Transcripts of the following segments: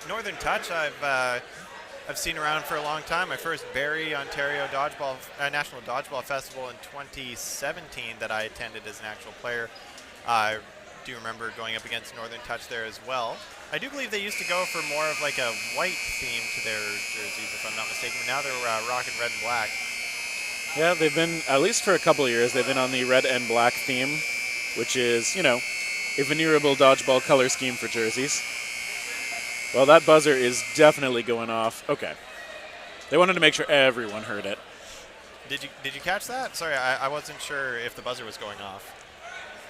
Northern Touch, I've seen around for a long time. My first Barrie, Ontario National Dodgeball Festival in 2017 that I attended as an actual player. I do remember going up against Northern Touch there as well. I do believe they used to go for more of like a white theme to their jerseys, if I'm not mistaken. But now they're rocking red and black. Yeah, they've been, at least for a couple of years, they've been on the red and black theme, which is, a venerable dodgeball color scheme for jerseys. Well, that buzzer is definitely going off. Okay. They wanted to make sure everyone heard it. Did you catch that? Sorry, I wasn't sure if the buzzer was going off.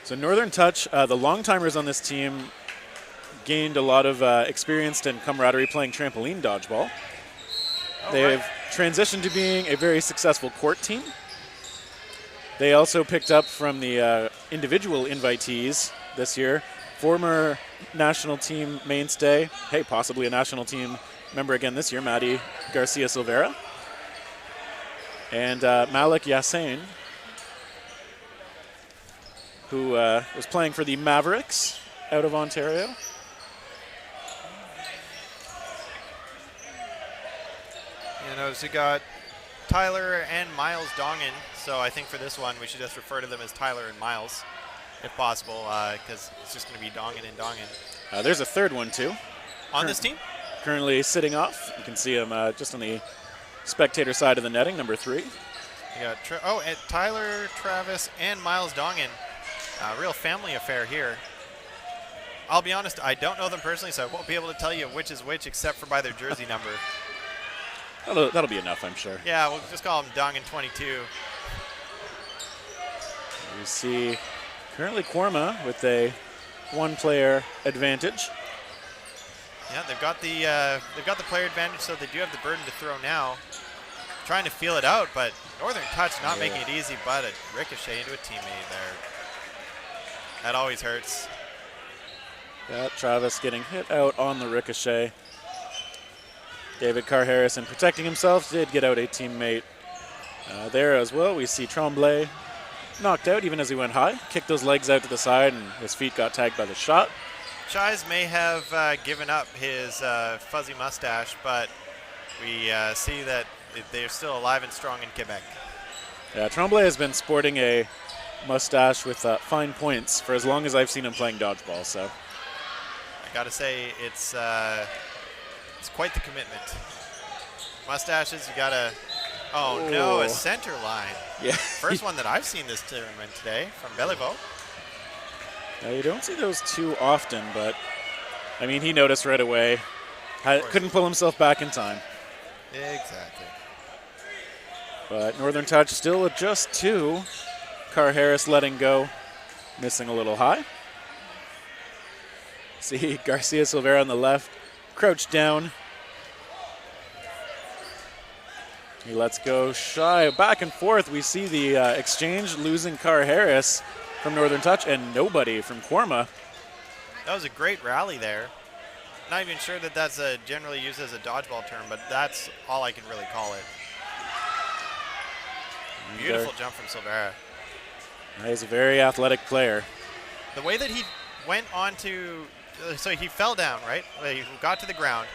So Northern Touch, the long-timers on this team gained a lot of experience and camaraderie playing trampoline dodgeball. They've transitioned to being a very successful court team. They also picked up from the individual invitees this year, former national team mainstay, possibly a national team member again this year, Maddie Garcia Silvera, and Malik Yassain, who was playing for the Mavericks out of Ontario. So we got Tyler and Miles Dongan. So I think for this one, we should just refer to them as Tyler and Miles, if possible, because it's just going to be Dongan and Dongan. There's a third one, too. On this team? Currently sitting off. You can see him just on the spectator side of the netting, number 3. You got and Tyler, Travis, and Miles Dongan. Real family affair here. I'll be honest, I don't know them personally, so I won't be able to tell you which is which except for by their jersey number. That'll be enough, I'm sure. Yeah, we'll just call them Dongan 22. You see currently Quarma with a one-player advantage. Yeah, they've got the player advantage, so they do have the burden to throw now. Trying to feel it out, but Northern Touch not making it easy, but a ricochet into a teammate there. That always hurts. Yeah, Travis getting hit out on the ricochet. David Carr-Harrison protecting himself, did get out a teammate there as well. We see Tremblay knocked out even as he went high, kicked those legs out to the side, and his feet got tagged by the shot. Chais may have given up his fuzzy mustache, but we see that they're still alive and strong in Quebec. Yeah, Tremblay has been sporting a mustache with fine points for as long as I've seen him playing dodgeball, so. I gotta say, it's quite the commitment. Mustaches, you gotta, no, a center line. Yeah. First one that I've seen this tournament today from Beliveau. Now, you don't see those too often, but, I mean, he noticed right away. Couldn't pull himself back in time. Exactly. But Northern Touch still with just 2. Carr-Harris letting go, missing a little high. See Garcia Silvera on the left, crouched down. He lets go shy, back and forth. We see the exchange, losing Carr-Harris from Northern Touch and nobody from Quarma. That was a great rally there. Not even sure that that's generally used as a dodgeball term, but that's all I can really call it. Beautiful jump from Silvera. He's a very athletic player. The way that he went on to, so he fell down, right? He got to the ground,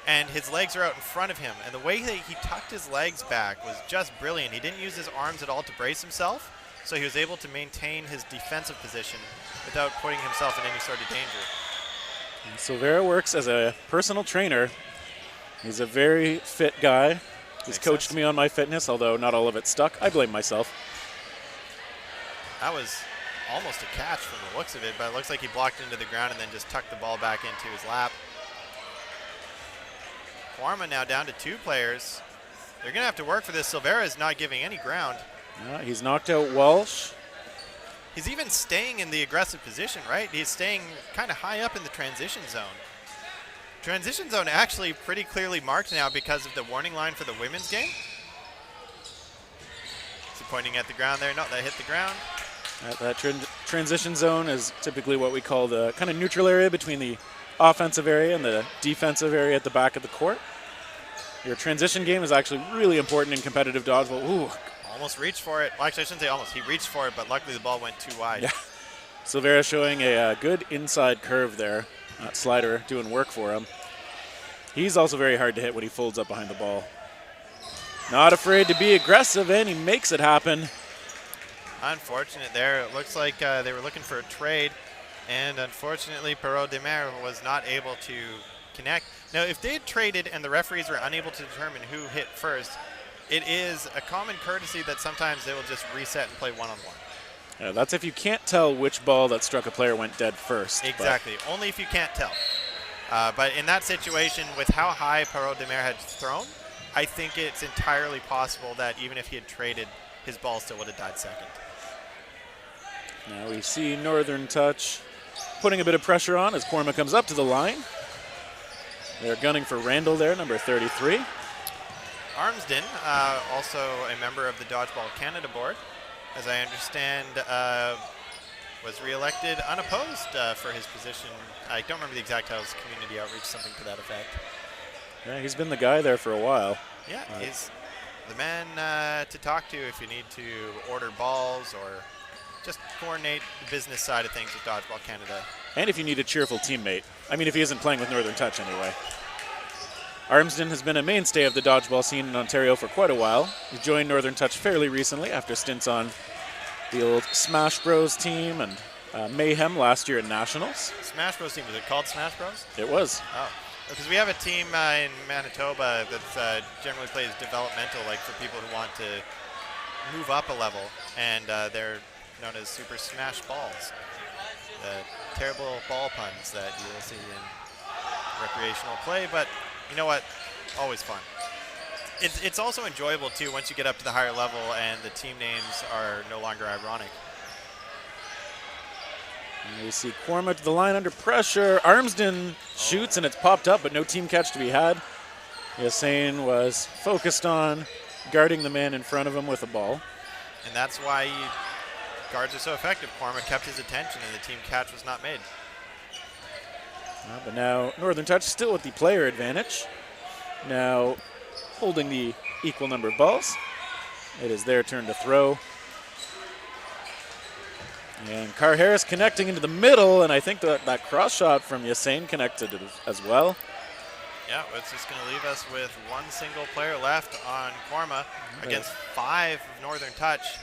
and his legs are out in front of him. And the way that he tucked his legs back was just brilliant. He didn't use his arms at all to brace himself, so he was able to maintain his defensive position without putting himself in any sort of danger. And Silvera works as a personal trainer. He's a very fit guy. He's coached me on my fitness, although not all of it stuck. I blame myself. That was almost a catch from the looks of it, but it looks like he blocked into the ground and then just tucked the ball back into his lap. Quarma now down to 2 players. They're going to have to work for this. Silvera is not giving any ground. Yeah, he's knocked out Walsh. He's even staying in the aggressive position, right? He's staying kind of high up in the transition zone. Transition zone actually pretty clearly marked now because of the warning line for the women's game. Is he pointing at the ground there? No, that hit the ground. That transition zone is typically what we call the kind of neutral area between the offensive area and the defensive area at the back of the court. Your transition game is actually really important in competitive dodgeball. Ooh. Almost reached for it. Well, actually, I shouldn't say almost. He reached for it, but luckily the ball went too wide. Yeah. Silvera showing a good inside curve there. That slider doing work for him. He's also very hard to hit when he folds up behind the ball. Not afraid to be aggressive, and he makes it happen. Unfortunate there. It looks like they were looking for a trade, and unfortunately, Perrault de Mer was not able to connect. Now, if they had traded and the referees were unable to determine who hit first, it is a common courtesy that sometimes they will just reset and play one-on-one. Yeah, that's if you can't tell which ball that struck a player went dead first. Exactly. Only if you can't tell. But in that situation, with how high Perrault de Mer had thrown, I think it's entirely possible that even if he had traded, his ball still would have died second. Now we see Northern Touch putting a bit of pressure on as Quarma comes up to the line. They're gunning for Randall there, number 33. Armsden, also a member of the Dodgeball Canada board, as I understand, was re-elected unopposed for his position. I don't remember the exact titles, community outreach, something to that effect. Yeah, he's been the guy there for a while. Yeah, he's the man to talk to if you need to order balls or just coordinate the business side of things with Dodgeball Canada. And if you need a cheerful teammate. I mean, if he isn't playing with Northern Touch anyway. Armsden has been a mainstay of the dodgeball scene in Ontario for quite a while. He joined Northern Touch fairly recently after stints on the old Smash Bros team and Mayhem last year at Nationals. Smash Bros team, was it called Smash Bros? It was. Oh, because we have a team in Manitoba that generally plays developmental, like for people who want to move up a level, and they're known as Super Smash Balls. Terrible ball puns that you'll see in recreational play, but you know what? Always fun. It's also enjoyable, too, once you get up to the higher level and the team names are no longer ironic. And we see Quarma to the line under pressure. Armsden shoots, and it's popped up, but no team catch to be had. Yassine was focused on guarding the man in front of him with a ball. And that's why guards are so effective. Quarma kept his attention, and the team catch was not made. But now Northern Touch still with the player advantage. Now holding the equal number of balls. It is their turn to throw. And Carr Harris connecting into the middle, and I think that cross shot from Yassine connected as well. Yeah, it's just going to leave us with one single player left on Quarma against 5 of Northern Touch.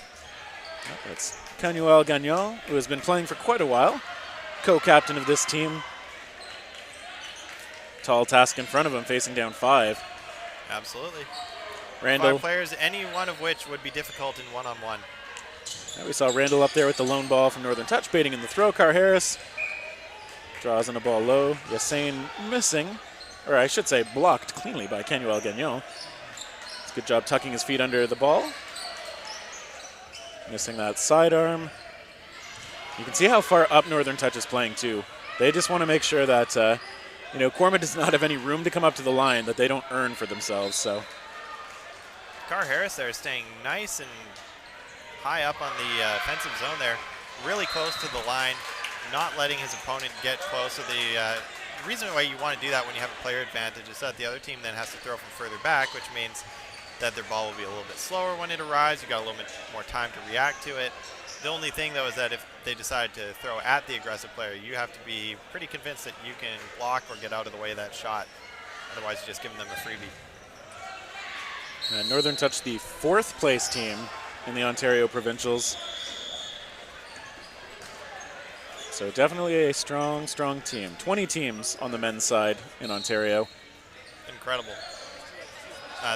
That's Canuel Gagnon, who has been playing for quite a while, co-captain of this team. Tall task in front of him, facing down 5. Absolutely. Randall. 5 players, any one of which would be difficult in one-on-one. We saw Randall up there with the lone ball from Northern Touch, baiting in the throw. Carr Harris draws in a ball low. Yassine missing, or I should say blocked cleanly by Canuel Gagnon. It's a good job tucking his feet under the ball. Missing that sidearm. You can see how far up Northern Touch is playing too. They just want to make sure that Quarma does not have any room to come up to the line that they don't earn for themselves. So Carr Harris there staying nice and high up on the offensive zone there, really close to the line, not letting his opponent get close. So the reason why you want to do that when you have a player advantage is that the other team then has to throw from further back, which means that their ball will be a little bit slower when it arrives. You got a little bit more time to react to it. The only thing, though, is that if they decide to throw at the aggressive player, you have to be pretty convinced that you can block or get out of the way of that shot. Otherwise, you're just giving them a freebie. Northern Touch, the 4th place team in the Ontario Provincials. So definitely a strong, strong team. 20 teams on the men's side in Ontario. Incredible.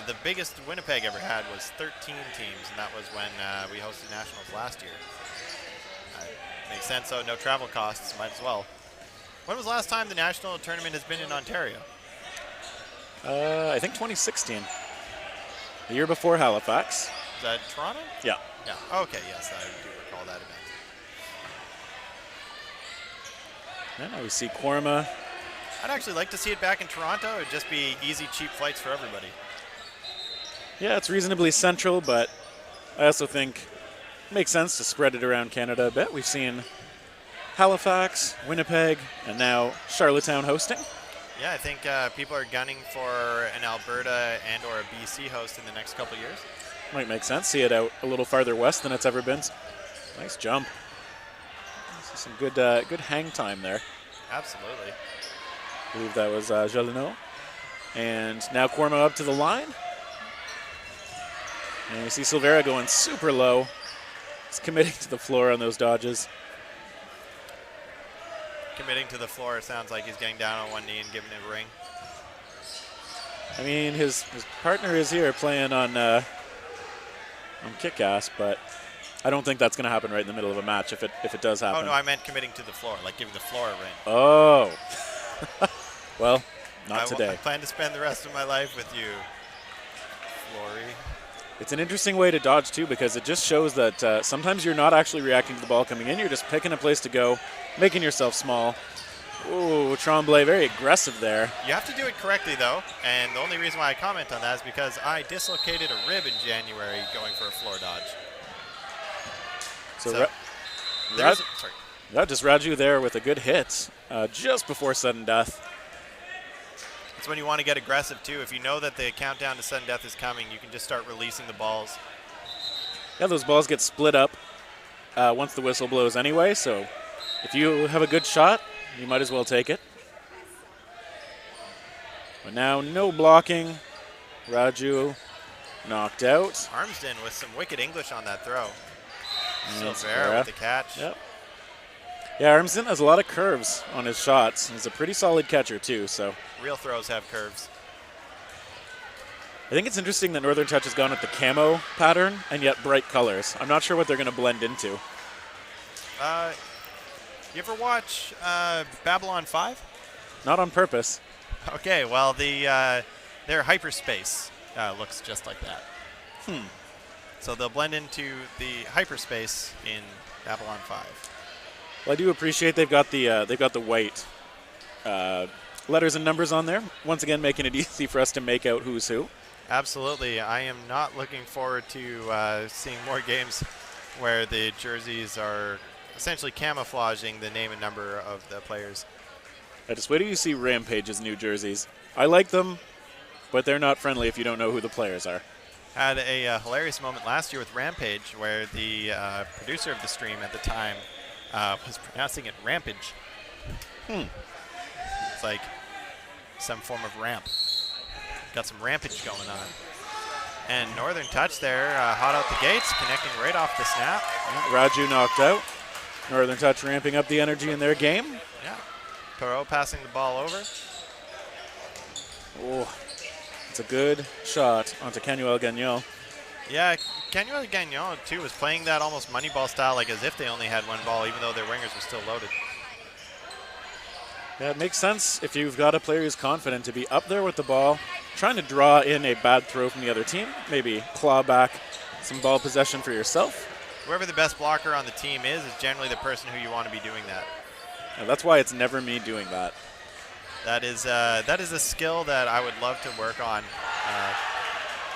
The biggest Winnipeg ever had was 13 teams, and that was when we hosted Nationals last year. Makes sense, though. No travel costs, might as well. When was the last time the national tournament has been in Ontario? I think 2016. The year before Halifax. Is that Toronto? Yeah. Yeah. Okay, yes, I do recall that event. And now we see Quarma. I'd actually like to see it back in Toronto. It would just be easy, cheap flights for everybody. Yeah, it's reasonably central, but I also think it makes sense to spread it around Canada a bit. We've seen Halifax, Winnipeg, and now Charlottetown hosting. Yeah, I think people are gunning for an Alberta and or a BC host in the next couple years. Might make sense. See it out a little farther west than it's ever been. Nice jump. Some good hang time there. Absolutely. I believe that was Jolineau. And now Quarma up to the line. And you see Silvera going super low. He's committing to the floor on those dodges. Committing to the floor, it sounds like he's getting down on one knee and giving it a ring. I mean, his partner is here playing on kick-ass, but I don't think that's going to happen right in the middle of a match if it does happen. Oh, no, I meant committing to the floor, like giving the floor a ring. Oh. Well, not today. I plan to spend the rest of my life with you, Flory. It's an interesting way to dodge, too, because it just shows that sometimes you're not actually reacting to the ball coming in. You're just picking a place to go, making yourself small. Ooh, Tremblay, very aggressive there. You have to do it correctly, though, and the only reason why I comment on that is because I dislocated a rib in January going for a floor dodge. So just Raju there with a good hit just before sudden death. That's when you want to get aggressive, too. If you know that the countdown to sudden death is coming, you can just start releasing the balls. Yeah, those balls get split up once the whistle blows anyway, so if you have a good shot, you might as well take it. But now no blocking. Raju knocked out. Armsden with some wicked English on that throw. Silvera with the catch. Yep. Yeah, Armsden has a lot of curves on his shots. He's a pretty solid catcher, too, so. Real throws have curves. I think it's interesting that Northern Touch has gone with the camo pattern and yet bright colors. I'm not sure what they're going to blend into. You ever watch Babylon 5? Not on purpose. Okay, well, their hyperspace looks just like that. So they'll blend into the hyperspace in Babylon 5. Well, I do appreciate they've got the white letters and numbers on there. Once again, making it easy for us to make out who's who. Absolutely. I am not looking forward to seeing more games where the jerseys are essentially camouflaging the name and number of the players. I just wait till you see Rampage's new jerseys. I like them, but they're not friendly if you don't know who the players are. Had a hilarious moment last year with Rampage where the producer of the stream at the time was pronouncing it Rampage. It's like some form of ramp. Got some rampage going on. And Northern Touch there, hot out the gates, connecting right off the snap. Yeah, Raju knocked out. Northern Touch ramping up the energy in their game. Yeah. Perot passing the ball over. Oh, it's a good shot onto Canuel Gagnon. Yeah, Canuel Gagnon, too, was playing that almost money ball style, like as if they only had one ball, even though their wingers were still loaded. Yeah, it makes sense if you've got a player who's confident to be up there with the ball, trying to draw in a bad throw from the other team, maybe claw back some ball possession for yourself. Whoever the best blocker on the team is generally the person who you want to be doing that. And that's why it's never me doing that. That is a skill that I would love to work on.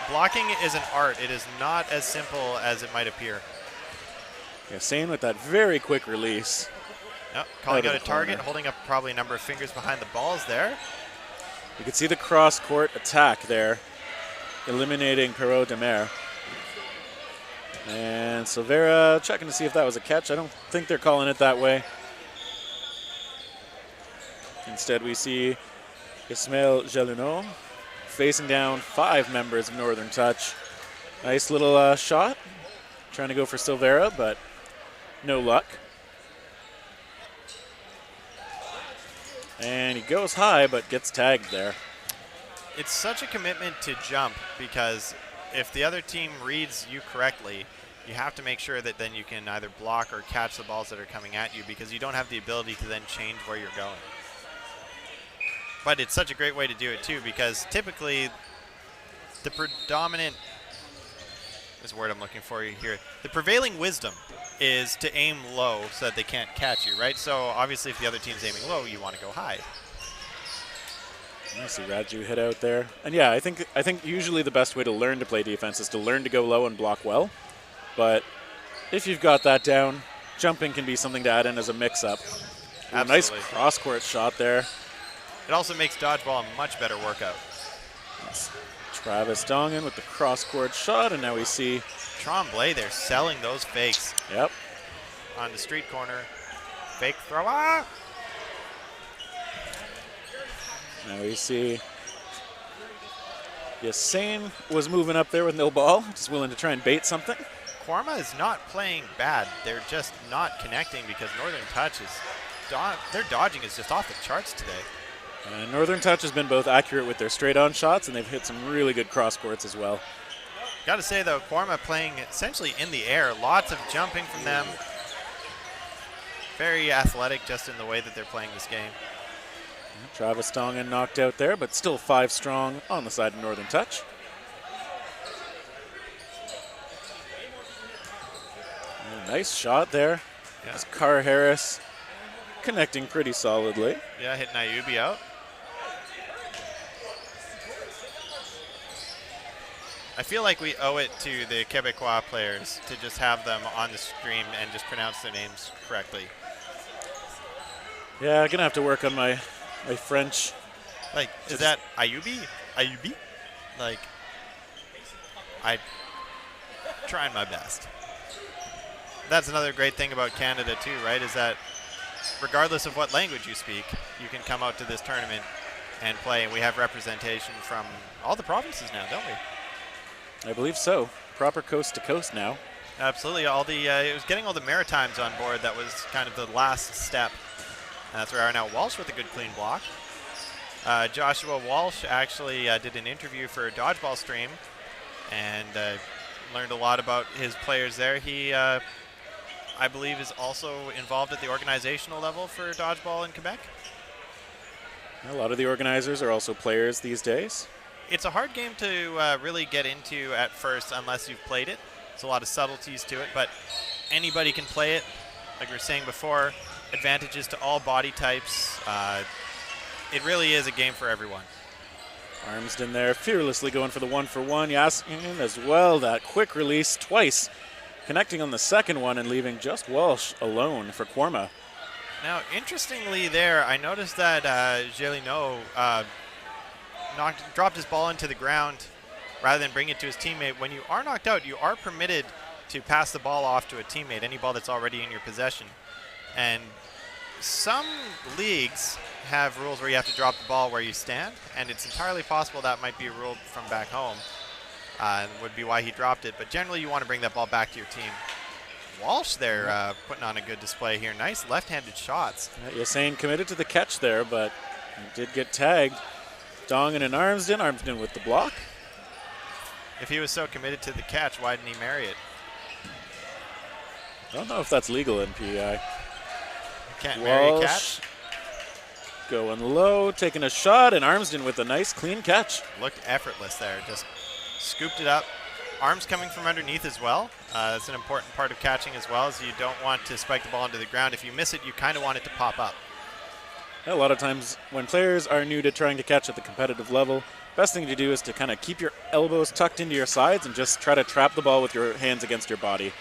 Blocking is an art. It is not as simple as it might appear. Yeah, Sane with that very quick release. Yep, calling out a target, holding up probably a number of fingers behind the balls there. You can see the cross-court attack there, eliminating Perot de Mer. And Silvera checking to see if that was a catch. I don't think they're calling it that way. Instead, we see Ismail Gelunot facing down 5 members of Northern Touch. Nice little shot. Trying to go for Silvera, but no luck. And he goes high, but gets tagged there. It's such a commitment to jump because if the other team reads you correctly, you have to make sure that then you can either block or catch the balls that are coming at you because you don't have the ability to then change where you're going. But it's such a great way to do it too because typically the predominant, is the word I'm looking for here, the prevailing wisdom is to aim low so that they can't catch you, right? So obviously if the other team's aiming low, you want to go high. I see Raju hit out there. And yeah, I think usually the best way to learn to play defense is to learn to go low and block well. But if you've got that down, jumping can be something to add in as a mix-up. A nice cross-court shot there. It also makes dodgeball a much better workout. That's Travis Dongan with the cross-court shot, and now we see Tremblay there selling those fakes. Yep. On the street corner. Fake throw. Ah! Now we see Yassine was moving up there with no ball, just willing to try and bait something. Quarma is not playing bad. They're just not connecting because Northern Touch is, their dodging is just off the charts today. And Northern Touch has been both accurate with their straight-on shots, and they've hit some really good cross courts as well. Got to say, though, Quarma playing essentially in the air. Lots of jumping from them. Very athletic just in the way that they're playing this game. Travis Dongan knocked out there, but still 5 strong on the side of Northern Touch. Nice shot there. Yeah. That's Carr Harris connecting pretty solidly. Yeah, hitting Ayubi out. I feel like we owe it to the Quebecois players to just have them on the stream and just pronounce their names correctly. Yeah, I'm going to have to work on my French. Like, is that Ayubi? Ayubi? Like, I'm trying my best. That's another great thing about Canada too, right? Is that regardless of what language you speak, you can come out to this tournament and play. And we have representation from all the provinces now, don't we? I believe so. Proper coast to coast now. Absolutely. All the it was getting all the Maritimes on board. That was kind of the last step. And that's where we are now. Walsh with a good clean block. Joshua Walsh actually did an interview for Dodgeball Stream and learned a lot about his players there. He I believe is also involved at the organizational level for dodgeball in Quebec. A lot of the organizers are also players these days. It's a hard game to really get into at first unless you've played it. There's a lot of subtleties to it, but anybody can play it. Like we were saying before, advantages to all body types. It really is a game for everyone. Armsden there, fearlessly going for the 1-for-1. Yasin as well, that quick release twice. Connecting on the second one and leaving just Walsh alone for Quarma. Now, interestingly there, I noticed that Gélineau dropped his ball into the ground rather than bring it to his teammate. When you are knocked out, you are permitted to pass the ball off to a teammate, any ball that's already in your possession. And some leagues have rules where you have to drop the ball where you stand, and it's entirely possible that might be a rule from back home. Would be why he dropped it, but generally you want to bring that ball back to your team. Walsh there putting on a good display here. Nice left-handed shots. Yassine committed to the catch there, but he did get tagged. Dongan and Armsden with the block. If he was so committed to the catch, why didn't he marry it? I don't know if that's legal in PEI. Can't marry a catch. Going low, taking a shot, and Armsden with a nice clean catch. Looked effortless there, just scooped it up. Arms coming from underneath as well. That's an important part of catching as well, as you don't want to spike the ball into the ground. If you miss it, you kind of want it to pop up. A lot of times when players are new to trying to catch at the competitive level, best thing to do is to kind of keep your elbows tucked into your sides and just try to trap the ball with your hands against your body.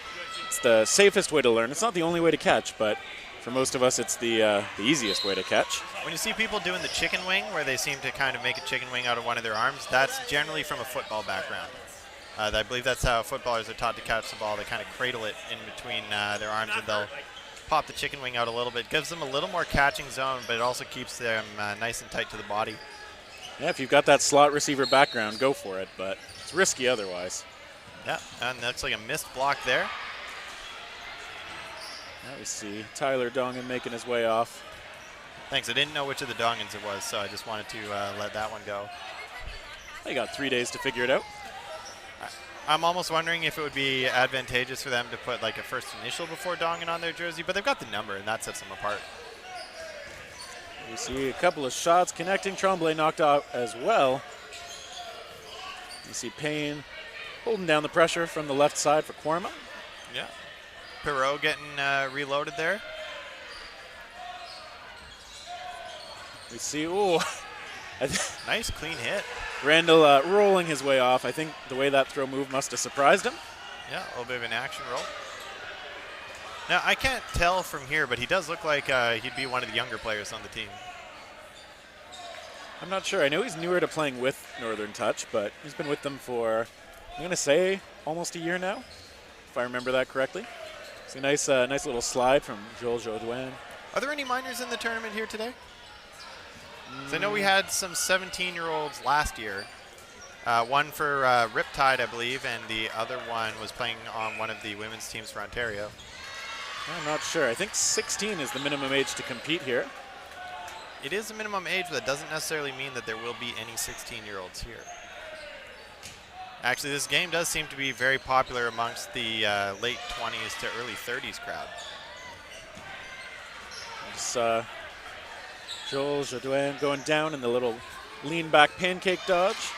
It's the safest way to learn. It's not the only way to catch, but for most of us, it's the easiest way to catch. When you see people doing the chicken wing, where they seem to kind of make a chicken wing out of one of their arms, that's generally from a football background. I believe that's how footballers are taught to catch the ball. They kind of cradle it in between their arms, and they'll pop the chicken wing out a little bit. Gives them a little more catching zone, but it also keeps them nice and tight to the body. Yeah, if you've got that slot receiver background, go for it, but it's risky otherwise. Yeah, and that's like a missed block there. Now we see Tyler Dongan making his way off. Thanks. I didn't know which of the Dongans it was, so I just wanted to let that one go. They got 3 days to figure it out. I'm almost wondering if it would be advantageous for them to put like a first initial before Dongan on their jersey, but they've got the number, and that sets them apart. We see a couple of shots connecting. Tremblay knocked out as well. You see Payne holding down the pressure from the left side for Quarma. Yeah. Perot getting reloaded there. We see, nice clean hit. Randall rolling his way off. I think the way that throw move must have surprised him. Yeah, a little bit of an action roll. Now, I can't tell from here, but he does look like he'd be one of the younger players on the team. I'm not sure. I know he's newer to playing with Northern Touch, but he's been with them for, I'm going to say, almost a year now, if I remember that correctly. It's a nice little slide from Joel Jodoin. Are there any minors in the tournament here today? I know we had some 17-year-olds last year. One for Riptide, I believe, and the other one was playing on one of the women's teams for Ontario. I'm not sure. I think 16 is the minimum age to compete here. It is a minimum age, but that doesn't necessarily mean that there will be any 16-year-olds here. Actually, this game does seem to be very popular amongst the late 20s to early 30s crowd. It's Joel Jadouin going down in the little lean back pancake dodge.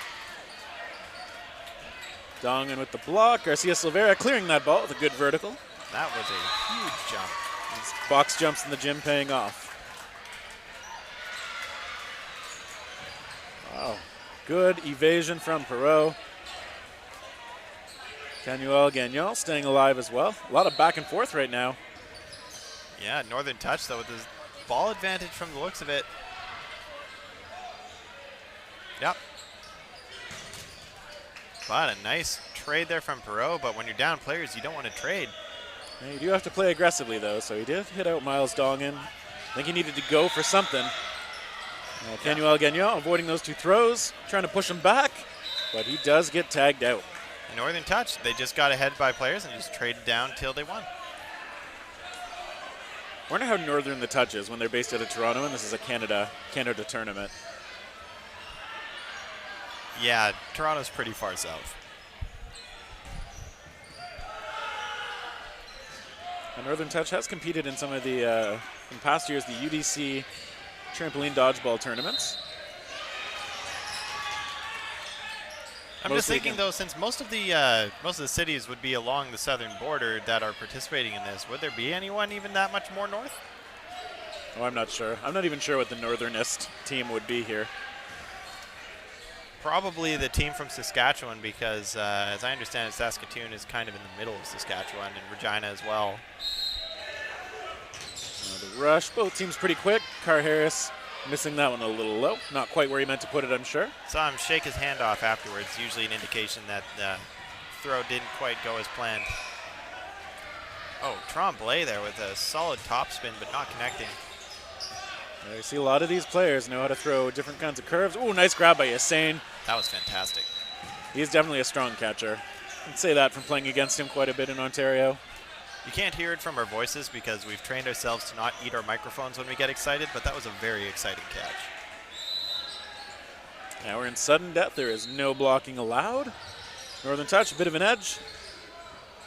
Dongan with the block. Garcia Silveira clearing that ball with a good vertical. That was a huge jump. These box jumps in the gym paying off. Wow. Good evasion from Perot. Canuel Gagnon staying alive as well. A lot of back and forth right now. Yeah, Northern Touch, though, with his ball advantage from the looks of it. Yep. But a nice trade there from Perot, but when you're down players, you don't want to trade. Yeah, you do have to play aggressively, though, so he did hit out Miles Dongan. I think he needed to go for something. Canuel Gagnon avoiding those two throws, trying to push him back, but he does get tagged out. And Northern Touch, they just got ahead by players and just traded down till they won. I wonder how Northern the Touch is when they're based out of Toronto and this is a Canada tournament. Yeah, Toronto's pretty far south. And Northern Touch has competed in some of the, in past years, the UDC trampoline dodgeball tournaments. I'm just thinking, though, since most of the cities would be along the southern border that are participating in this, would there be anyone even that much more north? Oh, I'm not sure. I'm not even sure what the northernest team would be here. Probably the team from Saskatchewan because, as I understand it, Saskatoon is kind of in the middle of Saskatchewan and Regina as well. The rush, both teams pretty quick. Carr Harris missing that one a little low. Not quite where he meant to put it, I'm sure. Saw him shake his hand off afterwards, usually an indication that the throw didn't quite go as planned. Oh, Tremblay there with a solid topspin but not connecting. You see a lot of these players know how to throw different kinds of curves. Ooh, nice grab by Yassane. That was fantastic. He's definitely a strong catcher. I'd say that from playing against him quite a bit in Ontario. You can't hear it from our voices because we've trained ourselves to not eat our microphones when we get excited, but that was a very exciting catch. Now we're in sudden death. There is no blocking allowed. Northern Touch, a bit of an edge.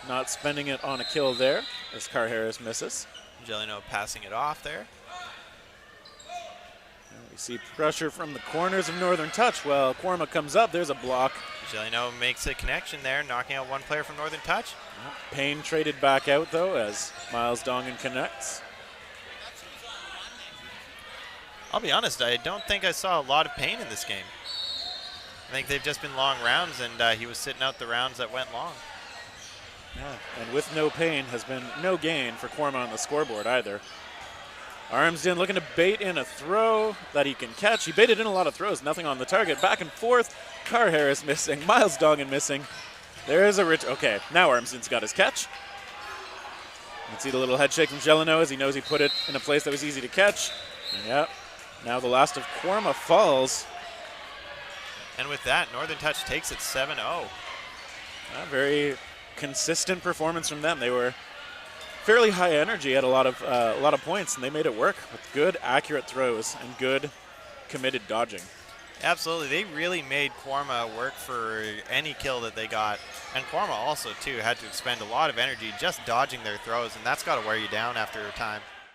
Not spending it on a kill there as Carr Harris misses. Gelino passing it off there. And we see pressure from the corners of Northern Touch. Well, Quarma comes up. There's a block. Gelino makes a connection there, knocking out one player from Northern Touch. Payne traded back out, though, as Miles Dongan connects. I'll be honest, I don't think I saw a lot of Payne in this game. I think they've just been long rounds, and he was sitting out the rounds that went long. Yeah, and with no Payne has been no gain for Quarma on the scoreboard either. Armsden looking to bait in a throw that he can catch. He baited in a lot of throws, nothing on the target. Back and forth, Carr Harris missing, Miles Dongan missing. There is a rich, okay, now Armsden's got his catch. You can see the little head shake from Gelino as he knows he put it in a place that was easy to catch. And yeah, now the last of Quarma falls. And with that, Northern Touch takes it 7-0. A very consistent performance from them. They were fairly high energy at a lot of points, and they made it work with good, accurate throws and good, committed dodging. Absolutely. They really made Quarma work for any kill that they got. And Quarma also, too, had to expend a lot of energy just dodging their throws, and that's got to wear you down after a time.